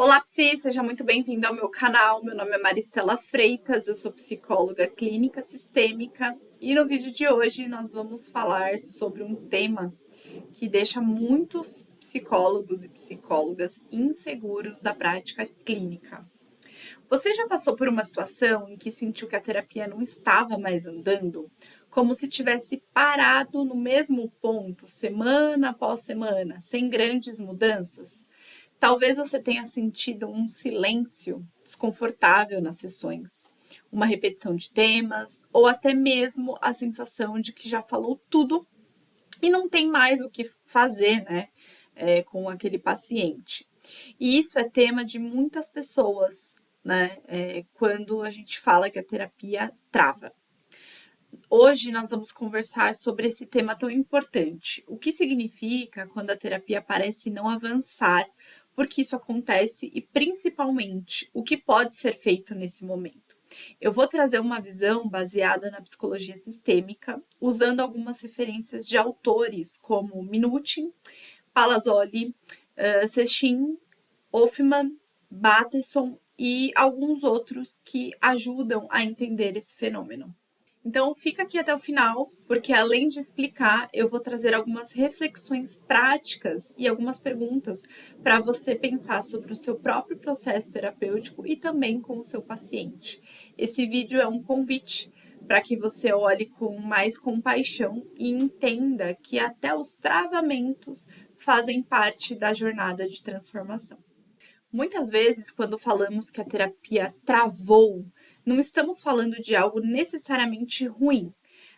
Olá, Psi, seja muito bem-vindo ao meu canal. Meu nome é Maristela Freitas, eu sou psicóloga clínica sistêmica e no vídeo de hoje nós vamos falar sobre um tema que deixa muitos psicólogos e psicólogas inseguros da prática clínica. Você já passou por uma situação em que sentiu que a terapia não estava mais andando? Como se tivesse parado no mesmo ponto, semana após semana, sem grandes mudanças? Talvez você tenha sentido um silêncio desconfortável nas sessões, uma repetição de temas, ou até mesmo a sensação de que já falou tudo e não tem mais o que fazer, né, com aquele paciente. E isso é tema de muitas pessoas, né, quando a gente fala que a terapia trava. Hoje nós vamos conversar sobre esse tema tão importante. O que significa quando a terapia parece não avançar, por que isso acontece e, principalmente, o que pode ser feito nesse momento. Eu vou trazer uma visão baseada na psicologia sistêmica, usando algumas referências de autores como Minuchin, Palazzoli, Sechin, Hoffman, Bateson e alguns outros que ajudam a entender esse fenômeno. Então, fica aqui até o final, porque além de explicar, eu vou trazer algumas reflexões práticas e algumas perguntas para você pensar sobre o seu próprio processo terapêutico e também com o seu paciente. Esse vídeo é um convite para que você olhe com mais compaixão e entenda que até os travamentos fazem parte da jornada de transformação. Muitas vezes, quando falamos que a terapia travou, não estamos falando de algo necessariamente ruim.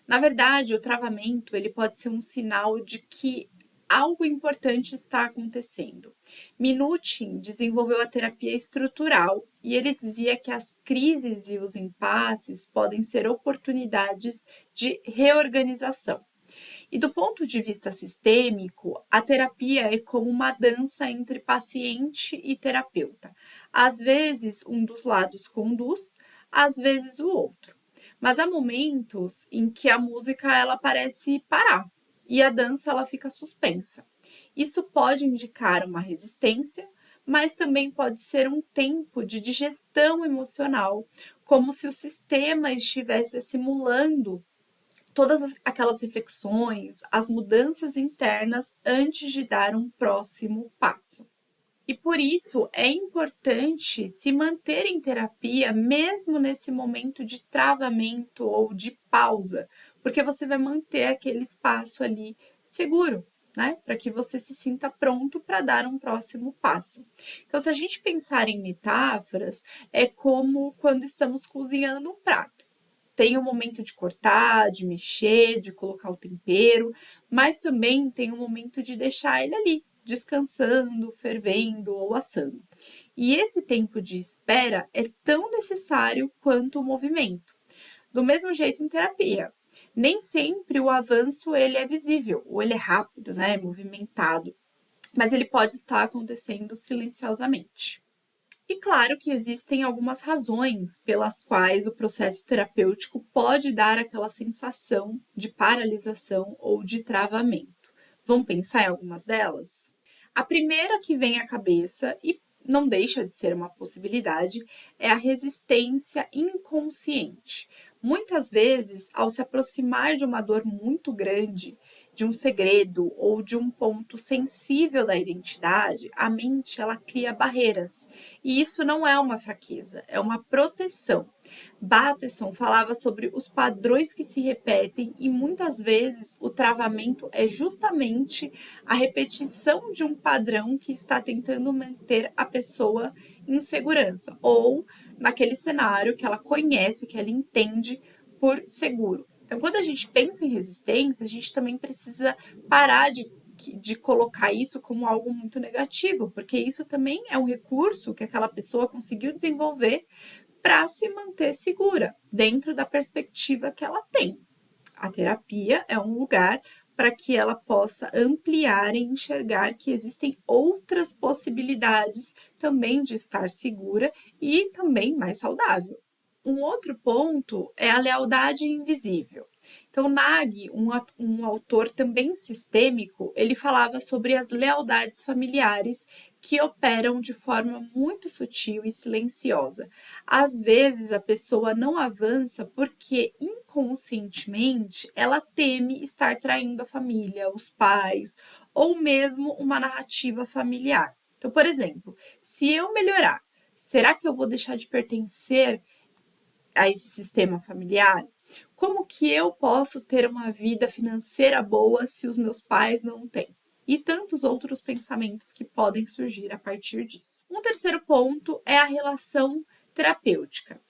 Na verdade, o travamento ele pode ser um sinal de que algo importante está acontecendo. Minuchin desenvolveu a terapia estrutural e ele dizia que as crises e os impasses podem ser oportunidades de reorganização. E do ponto de vista sistêmico, a terapia é como uma dança entre paciente e terapeuta. Às vezes, um dos lados conduz, às vezes o outro. Mas há momentos em que a música ela parece parar e a dança ela fica suspensa. Isso pode indicar uma resistência, mas também pode ser um tempo de digestão emocional, como se o sistema estivesse simulando todas aquelas reflexões, as mudanças internas antes de dar um próximo passo. E por isso é importante se manter em terapia mesmo nesse momento de travamento ou de pausa, porque você vai manter aquele espaço ali seguro, né? Para que você se sinta pronto para dar um próximo passo. Então, se a gente pensar em metáforas, é como quando estamos cozinhando um prato. Tem o momento de cortar, de mexer, de colocar o tempero, mas também tem o momento de deixar ele ali, descansando, fervendo ou assando. E esse tempo de espera é tão necessário quanto o movimento. Do mesmo jeito em terapia. Nem sempre o avanço ele é visível, ou ele é rápido, né, movimentado, mas ele pode estar acontecendo silenciosamente. E claro que existem algumas razões pelas quais o processo terapêutico pode dar aquela sensação de paralisação ou de travamento. Vamos pensar em algumas delas? A primeira que vem à cabeça, e não deixa de ser uma possibilidade, é a resistência inconsciente. Muitas vezes, ao se aproximar de uma dor muito grande, de um segredo ou de um ponto sensível da identidade, a mente ela cria barreiras. E isso não é uma fraqueza, é uma proteção. Bateson falava sobre os padrões que se repetem e muitas vezes o travamento é justamente a repetição de um padrão que está tentando manter a pessoa em segurança ou naquele cenário que ela conhece, que ela entende por seguro. Então, quando a gente pensa em resistência, a gente também precisa parar de colocar isso como algo muito negativo, porque isso também é um recurso que aquela pessoa conseguiu desenvolver para se manter segura dentro da perspectiva que ela tem. A terapia é um lugar para que ela possa ampliar e enxergar que existem outras possibilidades também de estar segura e também mais saudável. Um outro ponto é a lealdade invisível. Então, Nag, um autor também sistêmico, ele falava sobre as lealdades familiares que operam de forma muito sutil e silenciosa. Às vezes a pessoa não avança porque inconscientemente ela teme estar traindo a família, os pais ou mesmo uma narrativa familiar. Então, por exemplo, se eu melhorar, será que eu vou deixar de pertencer a esse sistema familiar? Como que eu posso ter uma vida financeira boa se os meus pais não têm? E tantos outros pensamentos que podem surgir a partir disso. Um terceiro ponto é a relação terapêutica.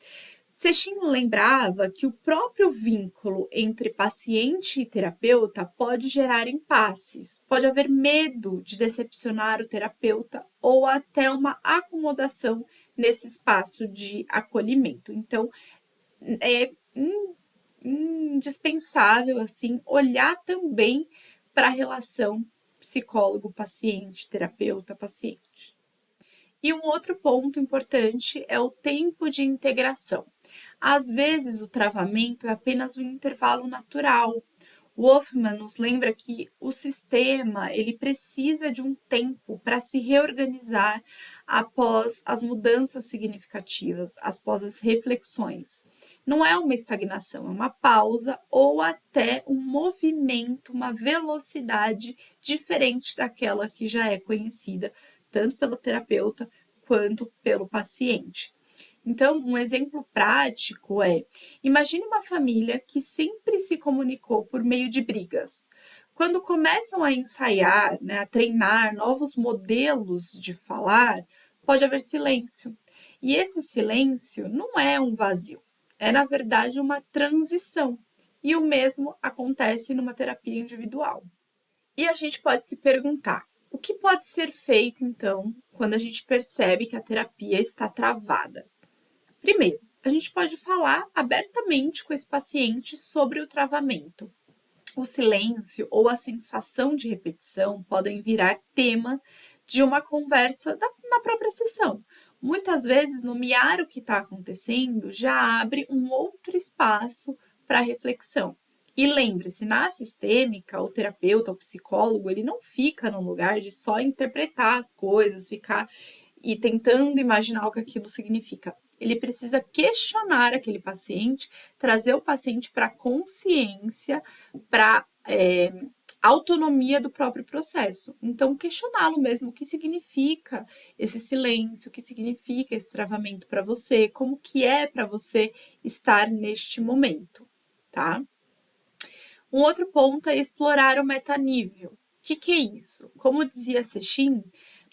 Sextin lembrava que o próprio vínculo entre paciente e terapeuta pode gerar impasses, pode haver medo de decepcionar o terapeuta ou até uma acomodação nesse espaço de acolhimento. Então, é indispensável assim olhar também para a relação psicólogo-paciente, terapeuta-paciente. E um outro ponto importante é o tempo de integração. Às vezes, o travamento é apenas um intervalo natural. Wolfman nos lembra que o sistema ele precisa de um tempo para se reorganizar após as mudanças significativas, após as reflexões. Não é uma estagnação, é uma pausa ou até um movimento, uma velocidade diferente daquela que já é conhecida tanto pelo terapeuta quanto pelo paciente. Então, um exemplo prático é: imagine uma família que sempre se comunicou por meio de brigas. Quando começam a ensaiar, a treinar novos modelos de falar, pode haver silêncio. E esse silêncio não é um vazio, é na verdade uma transição. E o mesmo acontece numa terapia individual. E a gente pode se perguntar: o que pode ser feito então quando a gente percebe que a terapia está travada? Primeiro, a gente pode falar abertamente com esse paciente sobre o travamento. O silêncio ou a sensação de repetição podem virar tema de uma conversa na própria sessão. Muitas vezes, nomear o que está acontecendo já abre um outro espaço para reflexão. E lembre-se, na sistêmica, o terapeuta, o psicólogo, ele não fica no lugar de só interpretar as coisas, ficar e tentando imaginar o que aquilo significa. Ele precisa questionar aquele paciente, trazer o paciente para a consciência, para autonomia do próprio processo. Então, questioná-lo mesmo, o que significa esse silêncio, o que significa esse travamento para você, como que é para você estar neste momento, tá? Um outro ponto é explorar o metanível. O que é isso? Como dizia Sextin,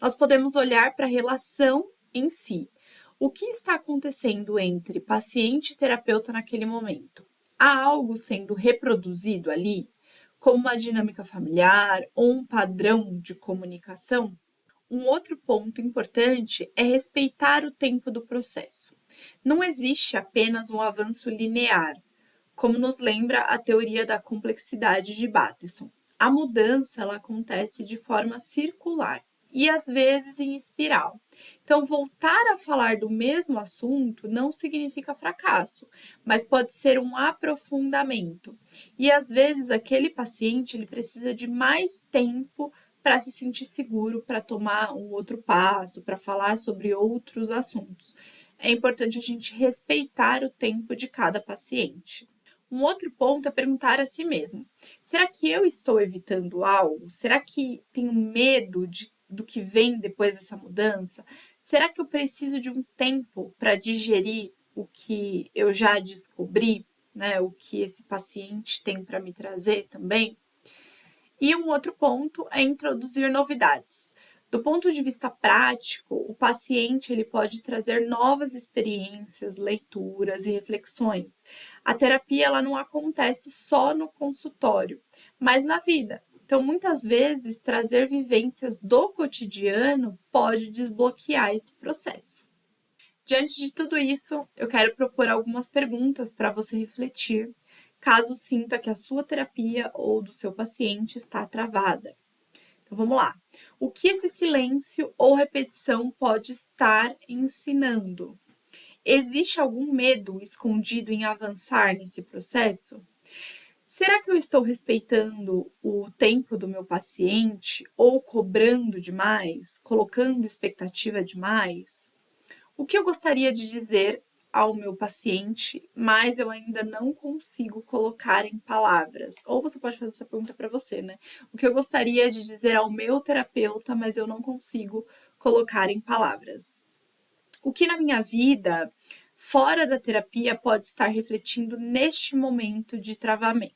nós podemos olhar para a relação em si. O que está acontecendo entre paciente e terapeuta naquele momento? Há algo sendo reproduzido ali, como uma dinâmica familiar ou um padrão de comunicação? Um outro ponto importante é respeitar o tempo do processo. Não existe apenas um avanço linear, como nos lembra a teoria da complexidade de Bateson. A mudança ela acontece de forma circular e às vezes em espiral. Então, voltar a falar do mesmo assunto não significa fracasso, mas pode ser um aprofundamento. E às vezes aquele paciente ele precisa de mais tempo para se sentir seguro, para tomar um outro passo, para falar sobre outros assuntos. É importante a gente respeitar o tempo de cada paciente. Um outro ponto é perguntar a si mesmo: será que eu estou evitando algo? Será que tenho medo do que vem depois dessa mudança? Será que eu preciso de um tempo para digerir o que eu já descobri, o que esse paciente tem para me trazer também? E um outro ponto é introduzir novidades. Do ponto de vista prático, o paciente ele pode trazer novas experiências, leituras e reflexões. A terapia ela não acontece só no consultório, mas na vida. Então, muitas vezes, trazer vivências do cotidiano pode desbloquear esse processo. Diante de tudo isso, eu quero propor algumas perguntas para você refletir, caso sinta que a sua terapia ou do seu paciente está travada. Então vamos lá. O que esse silêncio ou repetição pode estar ensinando? Existe algum medo escondido em avançar nesse processo? Será que eu estou respeitando o tempo do meu paciente ou cobrando demais, colocando expectativa demais? O que eu gostaria de dizer ao meu paciente, mas eu ainda não consigo colocar em palavras? Ou você pode fazer essa pergunta para você, né? O que eu gostaria de dizer ao meu terapeuta, mas eu não consigo colocar em palavras? O que na minha vida, fora da terapia, pode estar refletindo neste momento de travamento?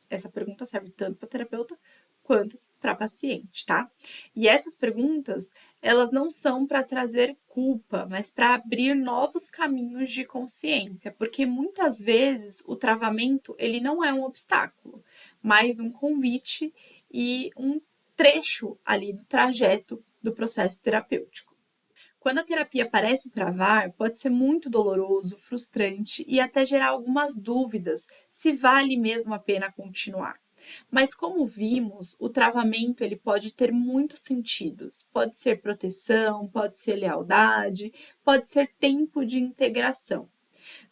Essa pergunta serve tanto para terapeuta quanto para paciente, tá? E essas perguntas, elas não são para trazer culpa, mas para abrir novos caminhos de consciência, porque muitas vezes o travamento, ele não é um obstáculo, mas um convite e um trecho ali do trajeto do processo terapêutico. Quando a terapia parece travar, pode ser muito doloroso, frustrante e até gerar algumas dúvidas se vale mesmo a pena continuar. Mas como vimos, o travamento ele pode ter muitos sentidos. Pode ser proteção, pode ser lealdade, pode ser tempo de integração.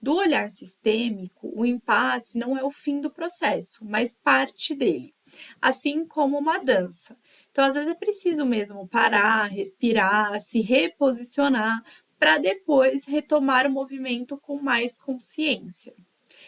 Do olhar sistêmico, o impasse não é o fim do processo, mas parte dele, assim como uma dança. Então, às vezes é preciso mesmo parar, respirar, se reposicionar para depois retomar o movimento com mais consciência.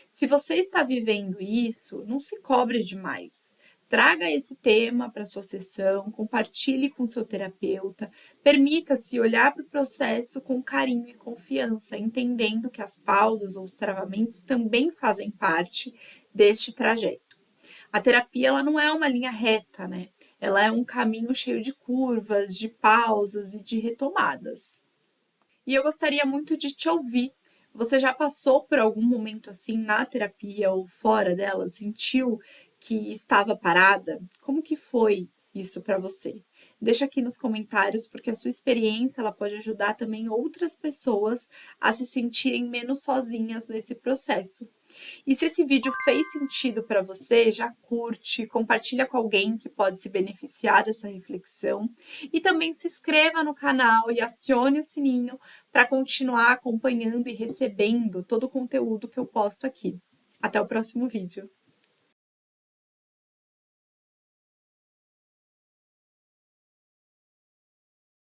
Se você está vivendo isso, não se cobre demais. Traga esse tema para sua sessão, compartilhe com seu terapeuta, permita-se olhar para o processo com carinho e confiança, entendendo que as pausas ou os travamentos também fazem parte deste trajeto. A terapia ela não é uma linha reta, né? Ela é um caminho cheio de curvas, de pausas e de retomadas. E eu gostaria muito de te ouvir. Você já passou por algum momento assim na terapia ou fora dela? Sentiu que estava parada? Como que foi isso para você? Deixa aqui nos comentários, porque a sua experiência ela pode ajudar também outras pessoas a se sentirem menos sozinhas nesse processo. E se esse vídeo fez sentido para você, já curte, compartilha com alguém que pode se beneficiar dessa reflexão. E também se inscreva no canal e acione o sininho para continuar acompanhando e recebendo todo o conteúdo que eu posto aqui. Até o próximo vídeo.